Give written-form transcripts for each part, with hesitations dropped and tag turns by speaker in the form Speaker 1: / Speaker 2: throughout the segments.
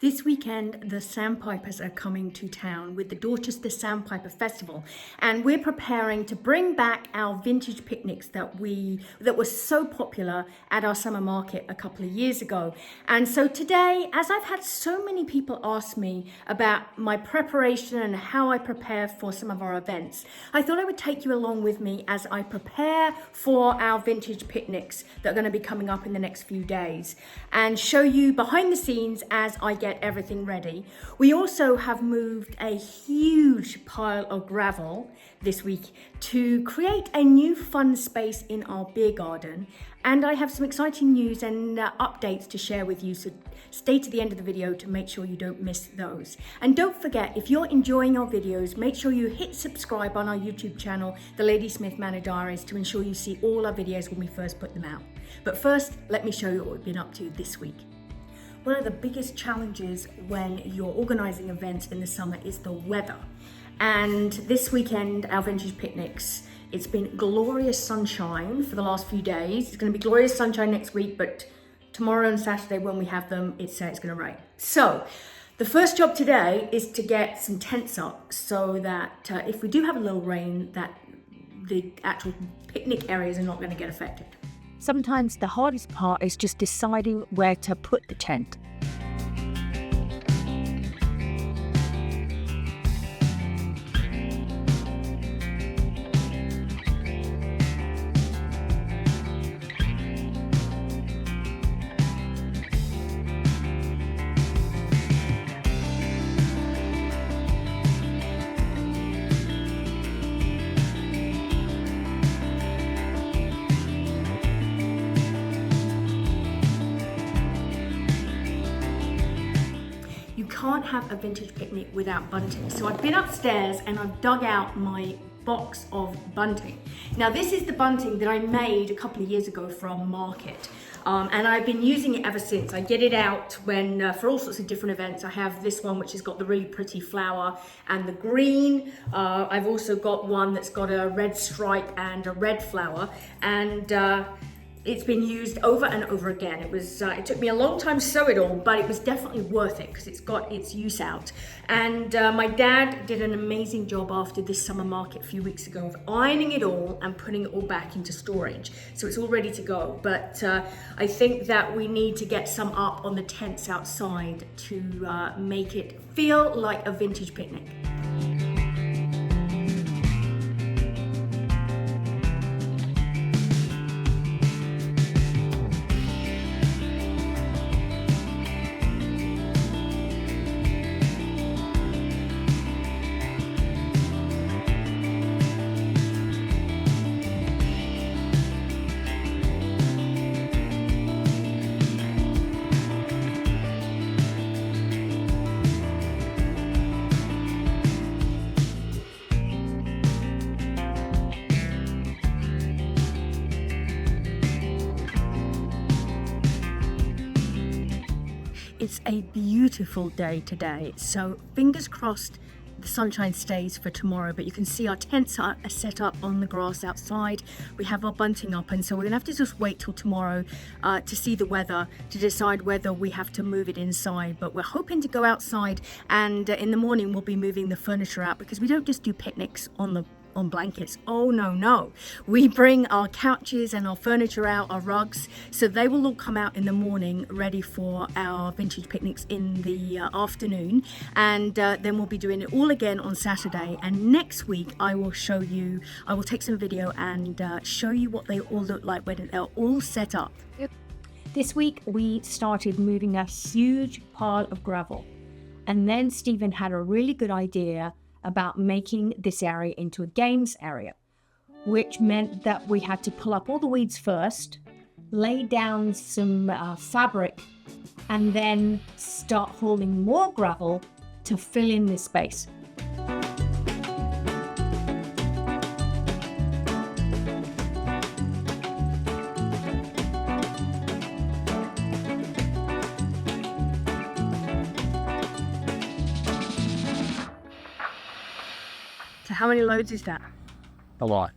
Speaker 1: This weekend, the Sandpipers are coming to town with the Dorchester Sandpiper Festival, and we're preparing to bring back our vintage picnics that were so popular at our summer market a couple of years ago. And so today, as I've had so many people ask me about my preparation and how I prepare for some of our events, I thought I would take you along with me as I prepare for our vintage picnics that are going to be coming up in the next few days, and show you behind the scenes as I get everything ready. We also have moved a huge pile of gravel this week to create a new fun space in our beer garden, and I have some exciting news and updates to share with you, so stay to the end of the video to make sure you don't miss those. And don't forget, if you're enjoying our videos, make sure you hit subscribe on our YouTube channel, The Ladysmith Manor Diaries, to ensure you see all our videos when we first put them out. But first, let me show you what we've been up to this week. One of the biggest challenges when you're organising events in the summer is the weather. And this weekend, our vintage picnics, it's been glorious sunshine for the last few days. It's going to be glorious sunshine next week, but tomorrow and Saturday when we have them, it's going to rain. So the first job today is to get some tents up so that if we do have a little rain, that the actual picnic areas are not going to get affected.
Speaker 2: Sometimes the hardest part is just deciding where to put the tent.
Speaker 1: Can't have a vintage picnic without bunting. So I've been upstairs and I've dug out my box of bunting. Now this is the bunting that I made a couple of years ago from market, and I've been using it ever since. I get it out when for all sorts of different events. I have this one which has got the really pretty flower and the green. I've also got one that's got a red stripe and a red flower, and it's been used over and over again. It took me a long time to sew it all, but it was definitely worth it because it's got its use out. And my dad did an amazing job after this summer market a few weeks ago of ironing it all and putting it all back into storage. So it's all ready to go. But I think that we need to get some up on the tents outside to make it feel like a vintage picnic. It's a beautiful day today, so fingers crossed the sunshine stays for tomorrow, but you can see our tents are set up on the grass outside. We have our bunting up, and so we're gonna have to just wait till tomorrow to see the weather to decide whether we have to move it inside. But we're hoping to go outside, and in the morning we'll be moving the furniture out, because we don't just do picnics on blankets. Oh no. We bring our couches and our furniture out, our rugs, so they will all come out in the morning ready for our vintage picnics in the afternoon, and then we'll be doing it all again on Saturday. And next week I will take some video and show you what they all look like when they're all set up.
Speaker 2: This week we started moving a huge pile of gravel, and then Stephen had a really good idea about making this area into a games area, which meant that we had to pull up all the weeds first, lay down some fabric, and then start hauling more gravel to fill in this space.
Speaker 1: So how many loads is that?
Speaker 3: A lot.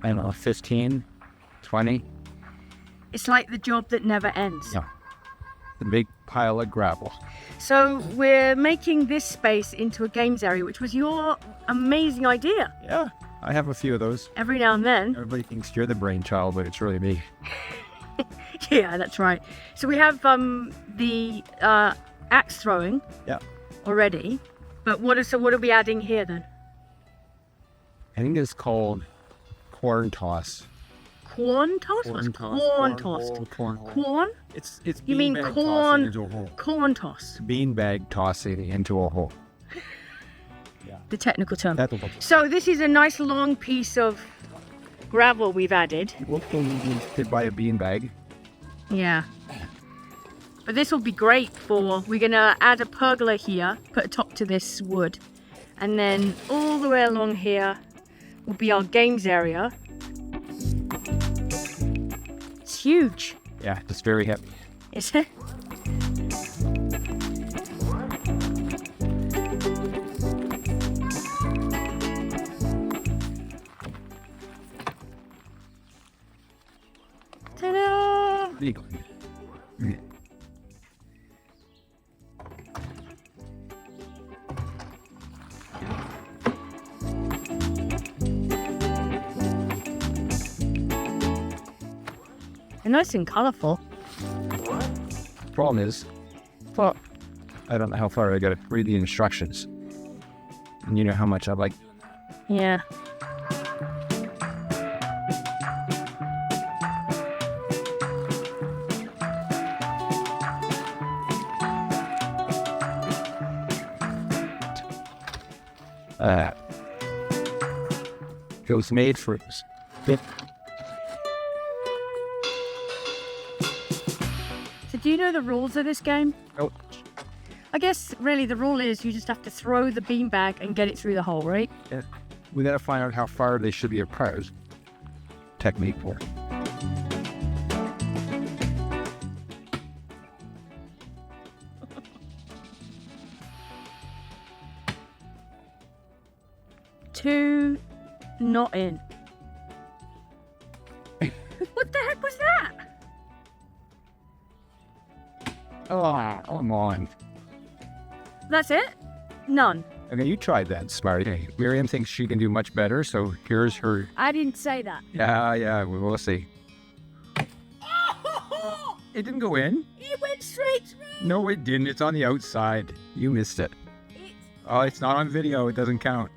Speaker 3: I don't know, 15, 20.
Speaker 1: It's like the job that never ends.
Speaker 3: Yeah. pile of gravel.
Speaker 2: So we're making this space into a games area, which was your amazing idea.
Speaker 3: Yeah, I have a few of those.
Speaker 2: Every now and then.
Speaker 3: Everybody thinks you're the brainchild, but it's really me.
Speaker 2: Yeah, that's right. So we have the axe throwing already. But what are we adding here then?
Speaker 3: I think it's called corn toss.
Speaker 2: Corn toss? What's corn toss? Corn?
Speaker 3: It's
Speaker 2: You mean
Speaker 3: beanbag
Speaker 2: corn?
Speaker 3: tossing into a hole.
Speaker 2: Corn toss.
Speaker 3: Beanbag tossing into a hole.
Speaker 2: The technical term.
Speaker 3: That's what
Speaker 2: So this is a nice long piece of gravel we've added.
Speaker 3: hit by a beanbag.
Speaker 2: Yeah. But this will be great for, we're going to add a pergola here, put a top to this wood. And then all the way along here will be our games area. It's huge.
Speaker 3: Yeah, it's very heavy.
Speaker 2: Is it? Ta-da!
Speaker 3: Legal.
Speaker 2: They're nice and colourful.
Speaker 3: Problem is, well, I don't know how far I got to read the instructions. And you know how much I like.
Speaker 2: Yeah.
Speaker 3: It was made for us.
Speaker 2: So do you know the rules of this game?
Speaker 3: Oh,
Speaker 2: I guess really the rule is you just have to throw the beanbag and get it through the hole, right?
Speaker 3: yeah. We got to find out how far they should be apart. Technique for it.
Speaker 2: Two, not in. What the heck was that?
Speaker 3: Oh, come on.
Speaker 2: That's it? None.
Speaker 3: Okay, you tried that, Smarty. Miriam thinks she can do much better, so here's her.
Speaker 2: I didn't say that.
Speaker 3: Yeah, we'll see. It didn't go in?
Speaker 2: It went straight through.
Speaker 3: No, it didn't. It's on the outside. You missed it. Oh, it's not on video. It doesn't count.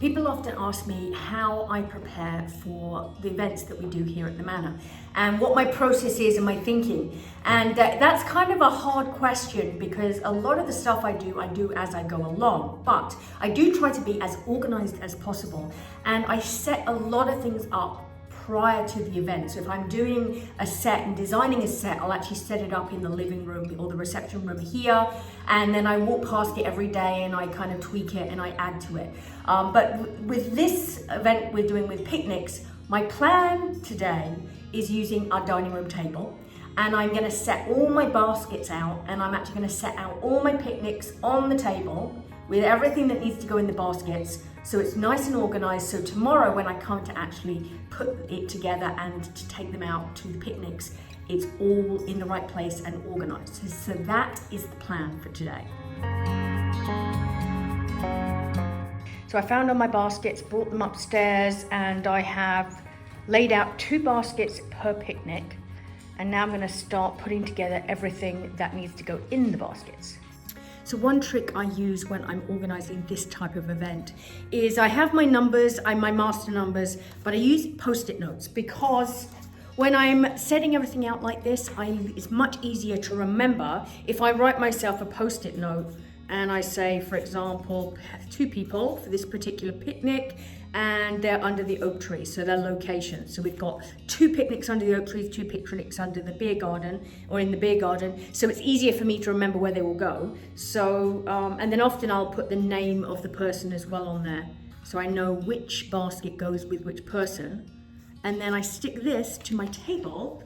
Speaker 1: People often ask me how I prepare for the events that we do here at the Manor and what my process is and my thinking. And that's kind of a hard question because a lot of the stuff I do as I go along. But I do try to be as organized as possible. And I set a lot of things up prior to the event. So if I'm doing a set and designing a set, I'll actually set it up in the living room or the reception room here, and then I walk past it every day and I kind of tweak it and I add to it. But with this event we're doing with picnics, my plan today is using our dining room table, and I'm going to set all my baskets out, and I'm actually going to set out all my picnics on the table with everything that needs to go in the baskets, so it's nice and organized. So tomorrow when I come to actually put it together and to take them out to the picnics, it's all in the right place and organized. So that is the plan for today. So I found all my baskets, brought them upstairs, and I have laid out 2 baskets per picnic. And now I'm going to start putting together everything that needs to go in the baskets. So one trick I use when I'm organizing this type of event is I have my numbers, my master numbers, but I use post-it notes because when I'm setting everything out like this, it's much easier to remember if I write myself a post-it note and I say, for example, 2 people for this particular picnic, and they're under the oak tree, so their location. So we've got 2 picnics under the oak tree, 2 picnics under the beer garden, or in the beer garden. So it's easier for me to remember where they will go. So, and then often I'll put the name of the person as well on there, so I know which basket goes with which person. And then I stick this to my table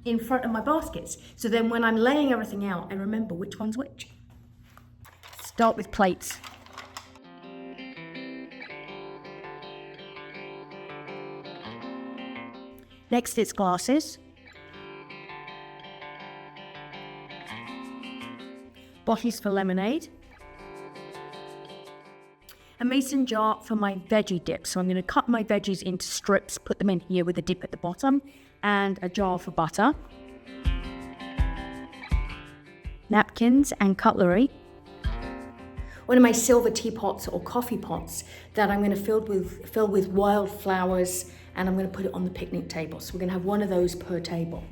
Speaker 1: in front of my baskets. So then when I'm laying everything out, I remember which one's which.
Speaker 2: Start with plates. Next, it's glasses. Bottles for lemonade. A mason jar for my veggie dip. So I'm going to cut my veggies into strips, put them in here with a dip at the bottom, and a jar for butter. Napkins and cutlery.
Speaker 1: One of my silver teapots or coffee pots that I'm going to fill with wildflowers, and I'm going to put it on the picnic table. So we're going to have one of those per table.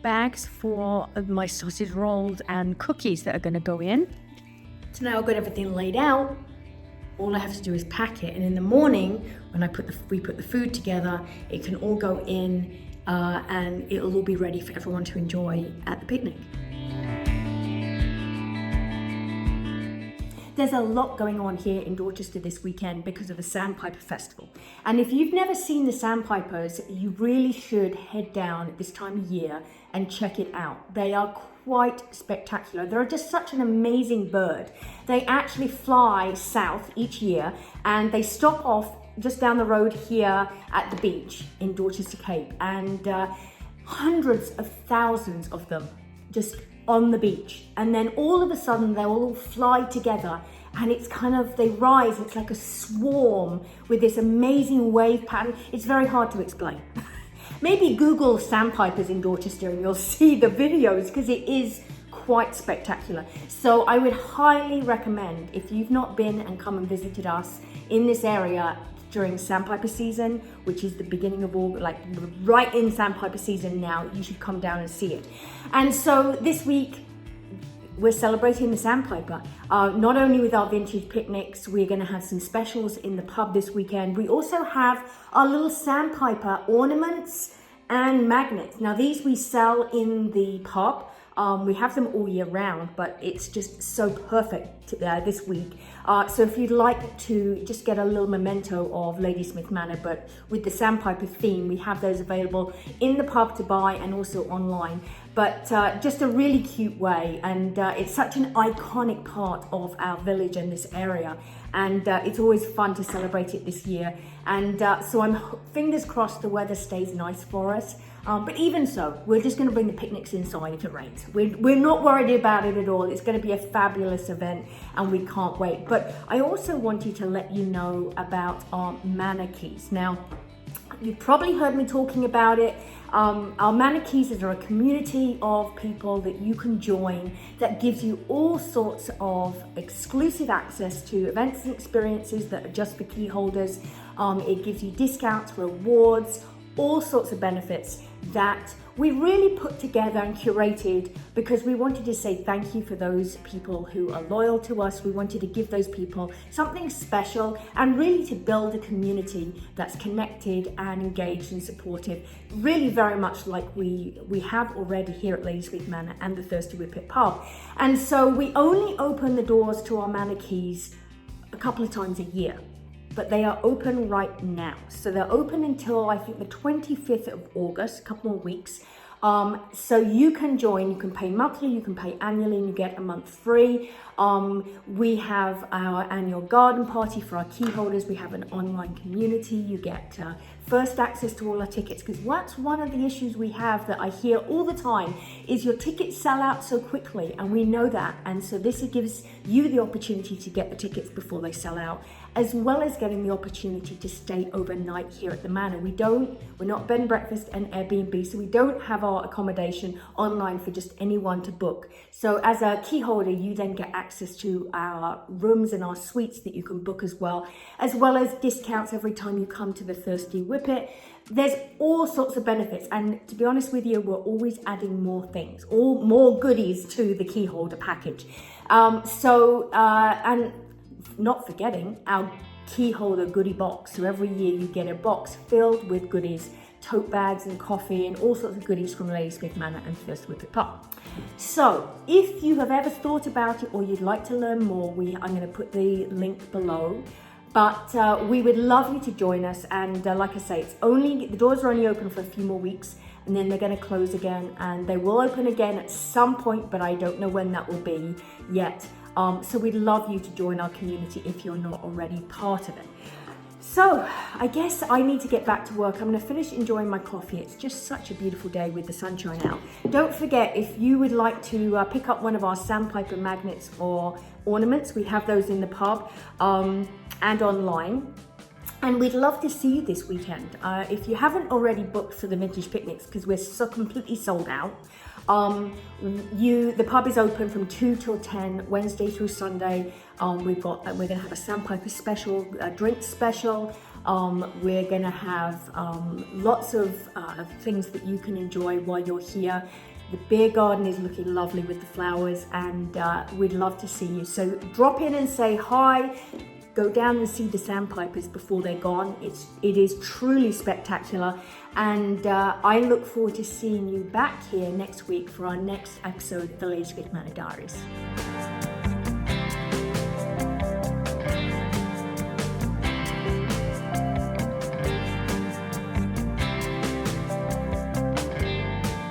Speaker 2: Bags for my sausage rolls and cookies that are going to go in.
Speaker 1: So now I've got everything laid out. All I have to do is pack it, and in the morning when we put the food together, it can all go in and it'll all be ready for everyone to enjoy at the picnic. There's a lot going on here in Dorchester this weekend because of the Sandpiper Festival. And if you've never seen the Sandpipers, you really should head down at this time of year and check it out. They are quite spectacular. They're just such an amazing bird. They actually fly south each year, and they stop off just down the road here at the beach in Dorchester Cape, and hundreds of thousands of them just on the beach, and then all of a sudden they'll all fly together, and it's kind of, they rise, it's like a swarm with this amazing wave pattern. It's very hard to explain. Maybe Google Sandpipers in Dorchester and you'll see the videos, because it is quite spectacular. So I would highly recommend, if you've not been and come and visited us in this area during Sandpiper season, which is the beginning of August, like right in Sandpiper season now, you should come down and see it. And so this week, we're celebrating the Sandpiper, not only with our vintage picnics. We're going to have some specials in the pub this weekend. We also have our little Sandpiper ornaments and magnets. Now these we sell in the pub. We have them all year round, but it's just so perfect this week. So if you'd like to just get a little memento of Ladysmith Manor, but with the Sandpiper theme, we have those available in the pub to buy and also online. But just a really cute way, and it's such an iconic part of our village and this area, and it's always fun to celebrate it this year. And so I'm fingers crossed the weather stays nice for us. But even so, we're just going to bring the picnics inside if it rains. We're not worried about it at all. It's going to be a fabulous event, and we can't wait. But I also wanted to let you know about our Manor Keys. Now, you've probably heard me talking about it. Our Manor Keys are a community of people that you can join that gives you all sorts of exclusive access to events and experiences that are just for key holders. It gives you discounts, rewards, all sorts of benefits that we really put together and curated because we wanted to say thank you for those people who are loyal to us. We wanted to give those people something special and really to build a community that's connected and engaged and supportive, really very much like we have already here at Ladysmith Manor and the Thirsty Whippet Pub. And so we only open the doors to our Manor Keys a couple of times a year, but they are open right now. So they're open until I think the 25th of August, a couple more weeks. So you can join, you can pay monthly, you can pay annually, and you get a month free. We have our annual garden party for our key holders. We have an online community. You get first access to all our tickets, because that's one of the issues we have that I hear all the time is your tickets sell out so quickly, and we know that. And so this gives you the opportunity to get the tickets before they sell out, as well as getting the opportunity to stay overnight here at the Manor. We're not bed and breakfast and Airbnb, so we don't have our accommodation online for just anyone to book. So as a key holder, you then get access to our rooms and our suites that you can book as well as discounts every time you come to the Thirsty Whippet. There's all sorts of benefits, and to be honest with you, we're always adding more things, more goodies to the key holder package. And not forgetting our key holder goodie box. So every year you get a box filled with goodies, tote bags and coffee and all sorts of goodies from Ladysmith Manor and Thirsty Whippet Pub. So if you have ever thought about it or you'd like to learn more, I'm going to put the link below. But we would love you to join us, and like I say, the doors are only open for a few more weeks, and then they're going to close again, and they will open again at some point, but I don't know when that will be yet. So we'd love you to join our community if you're not already part of it. So I guess I need to get back to work. I'm going to finish enjoying my coffee. It's just such a beautiful day with the sunshine out. Don't forget, if you would like to pick up one of our Sandpiper magnets or ornaments, we have those in the pub and online. And we'd love to see you this weekend. If you haven't already booked for the vintage picnics, because we're so completely sold out, the pub is open from 2 till 10, Wednesday through Sunday. We're going to have a Sandpiper special, a drink special. We're going to have lots of things that you can enjoy while you're here. The beer garden is looking lovely with the flowers, and we'd love to see you. So drop in and say hi. Go down and see the Sandpipers before they're gone. It is truly spectacular, and I look forward to seeing you back here next week for our next episode of the Manor Diaries.